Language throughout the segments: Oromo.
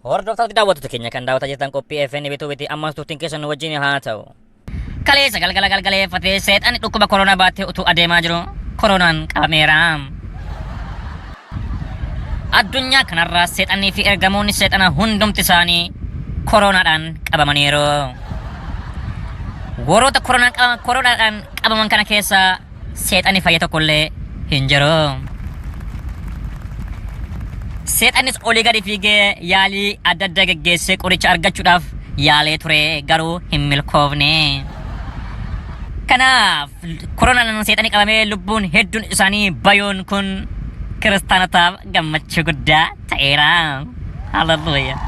Hordoftoota daawwattoota keenya kan daawwataa jirtan qophii FN bituu biti ammas turtiin keessan wajjin haa ta'u. Kaleessa galgaleeffatee seexanni dhukkuba koronaa baatee utuu adeemaa jiru koronaan qabameera. Addunyaa kanarraa seexannii fi ergamoonni seexana hundumti isaanii koronaadhaan qabamaniiru. Warroota koronaadhaan qabaman kana keessa seexanni fayya tokkollee hin jiru. Seexannis olii gadi fiigee yaalii adda addaa geggeessee qoricha argachuudhaaf yaalee ture garuu hin milkoofne. Kanaaf koronaan seexanni qabamee lubbuun hedduun isaanii bayuun kun kiristaanotaaf gammachuu guddaa ta'eera. Halleluuyaa.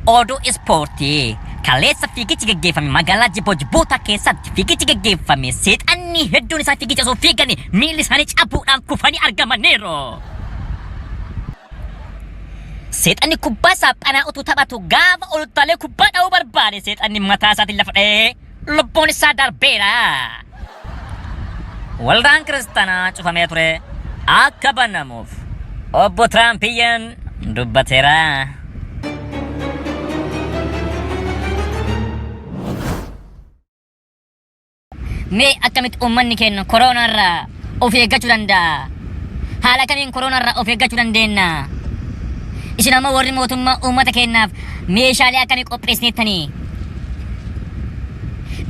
Oduu ispoortii kaleessa fiigichi geggeeffame magaalaa Jibbootaa keessatti fiigichi geggeeffame seexanni hedduun isaa fiigicha osoo fiiganii miilli isaanii cabuudhaan kufanii argamaniiru. Seexanni kubbaa saaphanaa utuu taphatu gaafa ol utaalee kubbaa dha'uu barbaade seexanni mataa isaatiin lafa dha'ee lubbuun isaa darbeera. Waldaan kiristaanaa cufamee ture akka banamuuf obbo Tiraampiyyan dubbateera. Mee akkamitti uummanni keenya koronaarraa of eeggachuu danda'a? Haala kamiin koronaarraa of eeggachuu dandeenya? Isin amma warri mootummaa uummata keenyaaf meeshaalee akkamii qopheessitanii?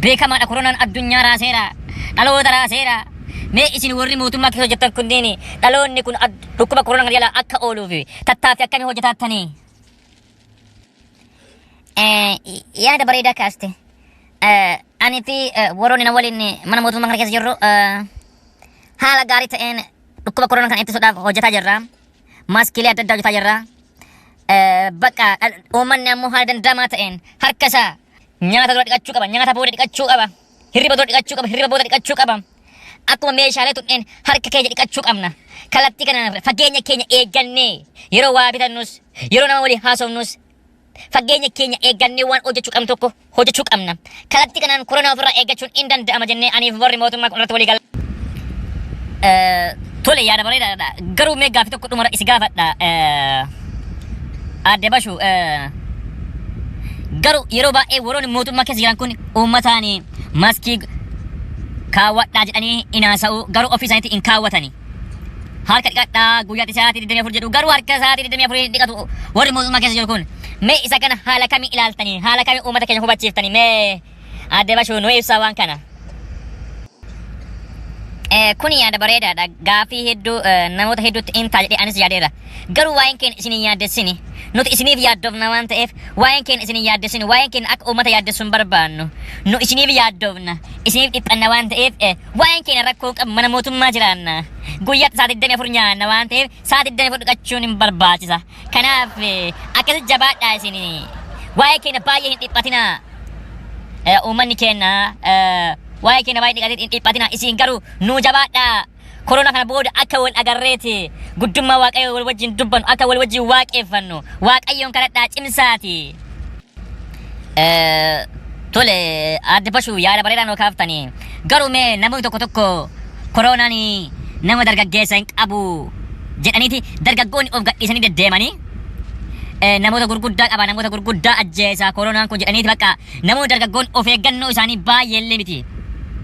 Beekamaadha koronaan addunyaa raaseera, dhaloota raaseera. Mee isin warri mootummaa keessa hojjetan kunniin dhaloonni kun dhukkuba koronaa kana jalaa akka ooluuf tattaaffii akkamii hojjetattanii? Yaada bareedaa kaaste. Ani fi warroonni na waliin mana mootummaa kana keessa jirru haala gaarii ta'een dhukkuba koronaa kana ittisuudhaaf hojjetaa jirra. Maaskiilee adda addaa hojjetaa jirra. Bakka uummanni ammoo haala danda'amaa ta'een harka isaa nyaata dura dhiqachuu qaba, nyaata booda dhiqachuu qaba, hirriba dura dhiqachuu qaba, hirriba booda dhiqachuu qaba. Akkuma meeshaalee tunneen harka keenya dhiqachuu qabna. Kallattii kanaan fageenya keenya eeggannee yeroo waa bitannus, yeroo nama waliin haasofnus fageenya keenya eeggannee waan hojjechuu qabnu tokko hojjechuu qabna. Kallattii kanaan koronaa ofirraa eeggachuun hin danda'ama jennee aniif warri mootummaa kun irratti walii gala. Tole yaada bareedaadha. Garuu mee gaaffii tokko dhumara isi gaafadha. Adde Bashuu garuu yeroo baay'ee warroonni mootummaa keessa jiran kun uummataan maaskii kaawwadhaa jedhanii hin haasa'u garuu ofii isaaniitti hin kaawwatani. Harka dhiqadhaa guyyaatti sa'aatii 24 jedhu garuu harka sa'aatii 24 hin dhiqatu warri mootummaa keessa jiru kun. Mee isa kana haala kamiin ilaaltanii? Haala kamiin uummata keenya hubachiiftanii? Mee Adde Bashuu nu ibsaa waan kana. Kuni yaada bareedaadha. Gaaffii hedduu namoota hedduutti hin ta'a jedhee anis yaadeera. Garuu waa'een keenya isin hin yaaddessini. Nuti isiniif yaaddofna waan ta'eef waa'een keenya isin hin yaaddessini. Waa'een keenya akka uummata yaaddessuun barbaannu. Nu isiniif yaaddofna. Isiniif dhiphanna waan ta'eef waa'een keenya rakkoo qabu mana mootummaa jiraanna. Guyyaatti sa'aatii 24 nyaanna waan ta'eef sa'aatii 24 dhiqachuun hin barbaachisa. Kanaaf akkasitti jabaadhaa isin. Waa'ee keenya baay'ee hin dhiphatina. Uummanni keenya waa'ee keenya baay'ee hin dhiphatina. Isin garuu nu jabaadhaa. Korona kana booda akka wal agarreeti guddummaa waaqayyo wal wajjin dubbannu akka wal wajjin waaqeffannu waaqayyoon kadhadhaa cimsaati. Tole Adde Bashuu yaada bareedaa nuu kaaftanii. Garuu mee namoonni tokko tokko koronaan nama dargaggeessa hin qabu jedhaniiti dargaggoonni of gadhiisanii deddeemanii namoota gurguddaa qaba, namoota gurguddaa ajjeesa koronaan kun jedhaniiti bakka namoonni dargaggoonni of eeggannoo isaanii baay'eellee miti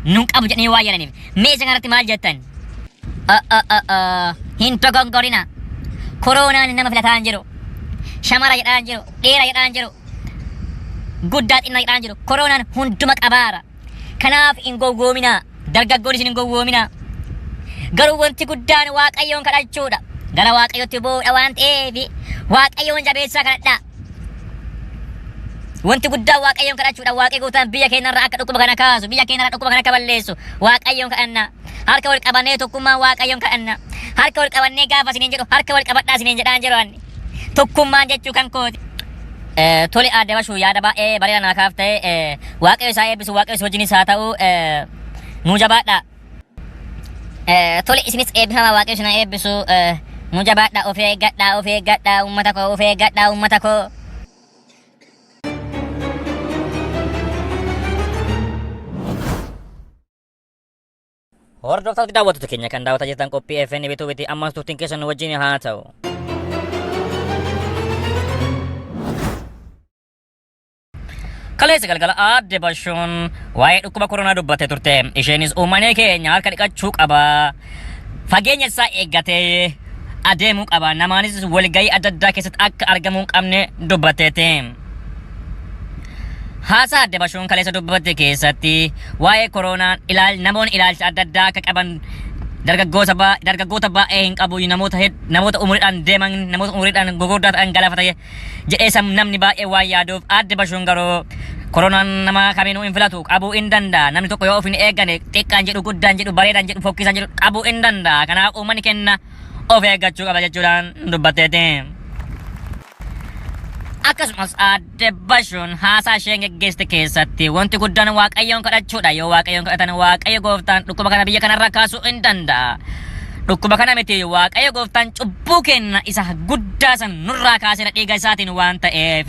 nun qabu jedhanii waa jedhaniif. Mee isa kanarratti maal jettan? Hin dogongorina. Koronaan nama filataa hin jiru. Shamara jedhaa hin jiru. Dheera jedhaa hin jiru. Guddaa xinnaa jedhaa hin jiru. Koronaan hunduma qabaara. Kanaaf hin gowwoomina. Dargaggoon isin hin gowwoomina. Garuu wanti guddaan waaqayyoon kadhachuudha. Gara waaqayyootti boodha waan ta'eef waaqayyoon jabeessaa kadhadhaa. Wanti guddaan waaqayyoon kadhachuudha. Waaqayyo guutaan biyya keenyarraa akka dhukkuba kana kaasu, biyya keenyarraa dhukkuba kana akka balleessu waaqayyoon kadhanna. Harka wal qabannee tokkummaan waaqayyoon kadhanna. Harka wal qabannee gaafa isiniin jedhu harka wal qabadhaa isiniin jedhaan jiru ani. Tokkummaan jechuu kan kooti. Tole Adde Bashuu yaada baay'ee bareedaa naa kaaftee waaqayyo isaa eebbisu waaqayyo wajjinis haa ta'u nu jabaadhaa. Tole isinis eebbifamaa waaqayyo isin eebbisu nu jabaadhaa of eeggadhaa uummata koo of eeggadhaa uummata koo. Hordoftoota daawwattoota keenya kan daawwataa jirtan qophii FNB Tuubiti ammas turtiin keessan wajjin haa ta'u. Kaleessa galgala aadde Bashoon waa'ee dhukkuba koronaa dubbattee turte. Isheenis uummanni keenya harka dhiqachuu qaba. Fageenya isaa eeggatee adeemuu qaba. Namaanis walgahii adda addaa keessatti akka argamuu hin qabne dubbatteeti. Haasaa aadde Bashoon kaleessa dubbatte keessatti waa'ee koronaa namoonni ilaalcha adda addaa akka qaban dargaggoota baay'ee hin qabu, namoota umuriidhaan deeman, namoota umuriidhaan gurguddaa ta'an galaafata jedhee namni baay'ee waan yaaduuf aadde Bashoon garuu koronaan nama kamiinuu hin filatu qabuu hin danda'a. Namni tokko yoo of hin eeggane xiqqaan jedhu guddaan jedhu bareedaan jedhu fokkisaan jedhu qabuu hin danda'a. Kanaaf uummanni keenya of eeggachuu qaba jechuudhaan dubbatteeti. Akkasumas aadde Bashoon haasaa isheen geggeessite keessatti wanti guddaan waaqayyoon kadhachuudha. Yoo waaqayyoon kadhatan waaqayyo gooftaan dhukkuba kana biyya kanarraa kaasuu hin danda'a. Dhukkuba kana miti waaqayyo gooftaan cubbuu keenya isa guddaa san nurraa kaasee dhiiga isaatiin waan ta'eef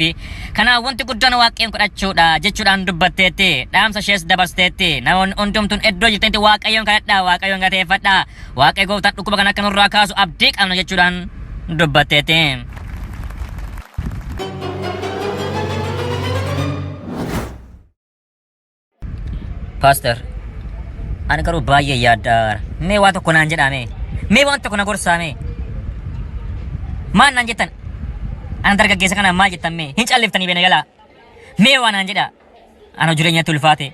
kanaaf wanti guddaan waaqayyoon kadhachuudha jechuudhaan dubbatteetti. Dhaamsa ishees dabarsteetti. Namoonni hundumtuun iddoo jirtanitti waaqayyoon kadhadhaa, waaqayyoon galateeffadhaa. Waaqayyo gooftaan dhukkuba kana akka nurraa kaasu abdii qabna jechuudhaan dubbatteetti. Pastor, ani garuu baay'ee yaaddaa. Mee waan tokko naan jedhame. Mee waan tokko na gorsaame. Maal naan jettan? Ana dargaggeessa kana maal jettan mee? Hin calliftanii beena galaa. Mee waan naan jedha? Ana jireenyatti ulfaate.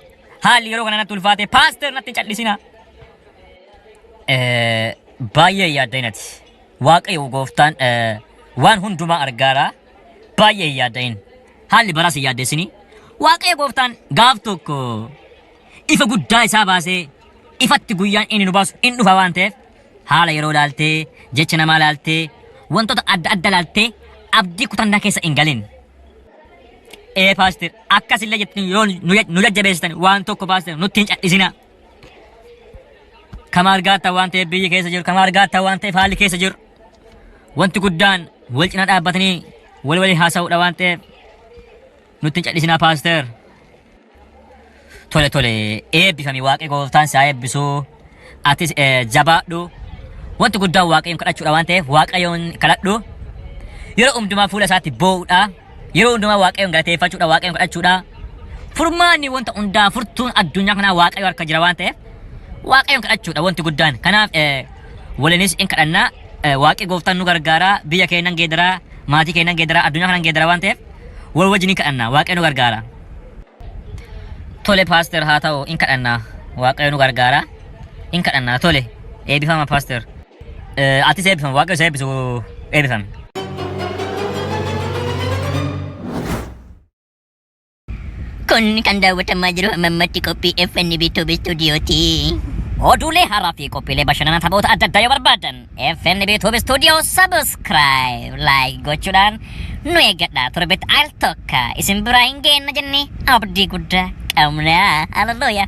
Haalli yeroo kana natti ulfaate. Pastor natti hin callisina. Baay'ee yaadda'inati. Waaqayyo gooftaan waan hundumaa argaara. Baay'ee yaadda'in. Haalli baraas hin yaaddeessini. Waaqayyo gooftaan gaaf tokko ifa guddaa isaa baasee ifatti guyyaan inni nu baasu in dhufa waan ta'eef haala yeroo laaltee jecha namaa laaltee wantoota adda adda laaltee abdii kutannaa keessa hin galin. Pastor akkasillee jettanii yoo nu jajjabeessitan waan tokko Pastor nutti hin callisina. Kama argaattaa waan ta'eef biyyi keessa jiru, kama argaattaa waan ta'eef haalli keessa jiru wanti guddaan wal cina dhaabbatanii waliin haasa'uudha waan ta'eef nutti hin callisinaa Pastor. Tole eebbifami waaqayyo gooftaan isaa eebbisuu. Atis jabaadhu. Wanti guddaan waaqayyoon kadhachuudha waan ta'eef waaqayyoon kadhadhu. Yeroo hundumaa fuula isaatti boo'uudha. Yeroo hundumaa waaqayyoon galateeffachuudha, waaqayyoon kadhachuudha. Furmaanni wanta hundaa furtuun addunyaa kanaa waaqayyo harka jira waan ta'eef waaqayyoon kadhachuudha wanti guddaan. Kanaaf waliinis in kadhannaa. Waaqayyo gooftaan nu gargaara. Biyya keenya geeddaraa, maatii keenya geeddaraa, addunyaa kana geeddaraa waan ta'eef wal wajjin in kadhannaa. Waaqayyo nu gargaara. Tole Pastor haa ta'u in kadhannaa. Waaqayyo nu gargaara. In kadhannaa tole. Eebbifama Pastor. Atis eebbifama. Waaqayyo isa eebbisu eebbifame. Kun kan daawwatamaa jiru ammatti qophii FNB Tuubii Stuudiyooti. Oduulee haaraa fi qophiilee bashannanaa taphoota adda addaa yoo barbaadan FNB Tuubii Stuudiyoo subscribe like gochuudhaan nu eeggadhaa. Torbetti al tokko isin biraa hin geenna jennee abdii guddaa qabna. Hallelujah.